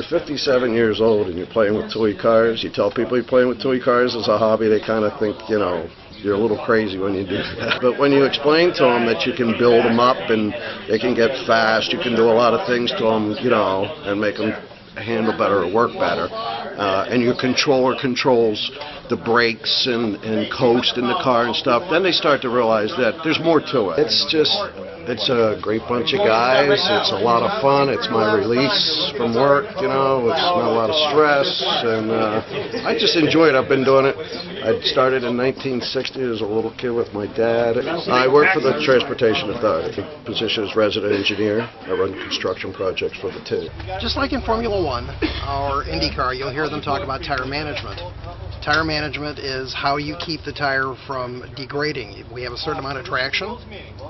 57 years old and you're playing with toy cars, you tell people you're playing with toy cars as a hobby, they kind of think, you know, you're a little crazy when you do that. But when you explain to them that you can build them up and they can get fast, you can do a lot of things to them, you know, and make them handle better or work better. And your controller controls the brakes and coast in the car and stuff, then they start to realize that there's more to it. It's a great bunch of guys, it's a lot of fun, it's my release from work, you know, it's not a lot of stress, and I just enjoy it. I've been doing it. I started in 1960 as a little kid with my dad. I work for the Transportation Authority. Position is resident engineer. I run construction projects for the two. Just like in Formula One or IndyCar, you'll hear them talk about tire management. Tire management is how you keep the tire from degrading. We have a certain amount of traction,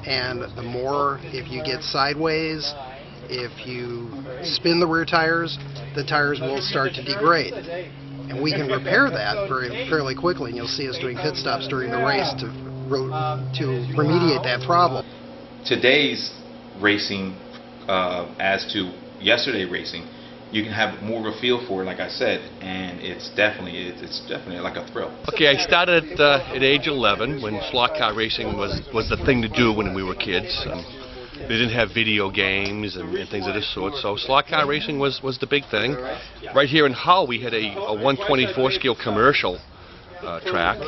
and the more, if you get sideways, if you spin the rear tires, the tires will start to degrade. And we can repair that fairly quickly, and you'll see us doing pit stops during the race to remediate that problem. Today's racing, as to yesterday racing, you can have more of a feel for it, like I said, and it's definitely like a thrill. Okay, I started at age 11 when slot car racing was the thing to do when we were kids. They didn't have video games and things of this sort, so slot car racing was the big thing. Right here in Hull, we had a 124 scale commercial track,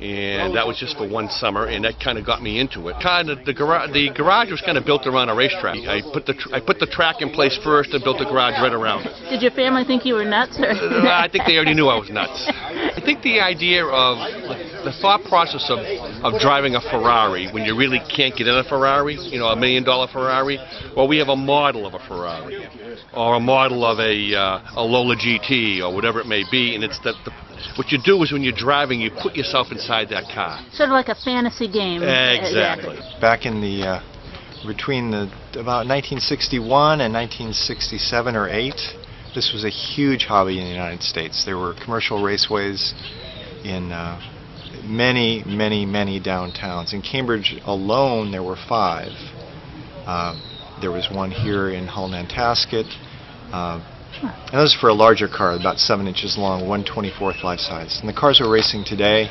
and that was just for one summer, and that kind of got me into it. The garage was kind of built around a racetrack. I put the track in place first and built the garage right around it. Did your family think you were nuts? Or? I think they already knew I was nuts. I think the idea of the thought process of driving a Ferrari when you really can't get in a Ferrari, you know, $1 million Ferrari. Well, we have a model of a Ferrari, or a model of a Lola GT, or whatever it may be, and it's what you do is when you're driving, you put yourself inside that car. Sort of like a fantasy game. Exactly. Back in the between about 1961 and 1967 or 8, this was a huge hobby in the United States. There were commercial raceways in many downtowns. In Cambridge alone, there were 5. There was one here in Hull, Nantasket. And those for a larger car, about 7 inches long, 1/24th life size. And the cars we're racing today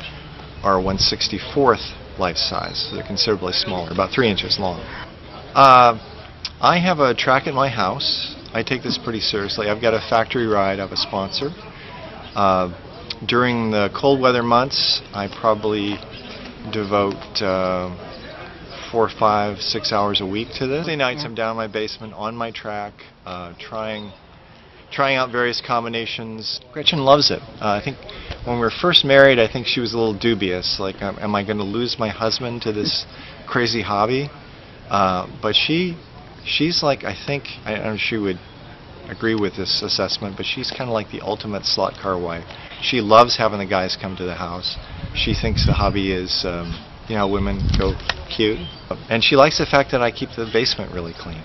are 1/64th life size. So they're considerably smaller, about 3 inches long. I have a track at my house. I take this pretty seriously. I've got a factory ride. I have a sponsor. During the cold weather months, I probably devote 4, 5, 6 hours a week to this. Wednesday nights I'm down in my basement on my track, trying out various combinations. Gretchen loves it. I think when we were first married, I think she was a little dubious, like, am I going to lose my husband to this crazy hobby? But she's like, I don't know if she would agree with this assessment, but she's kind of like the ultimate slot car wife. She loves having the guys come to the house. She thinks the hobby is, you know, women go cute. And she likes the fact that I keep the basement really clean.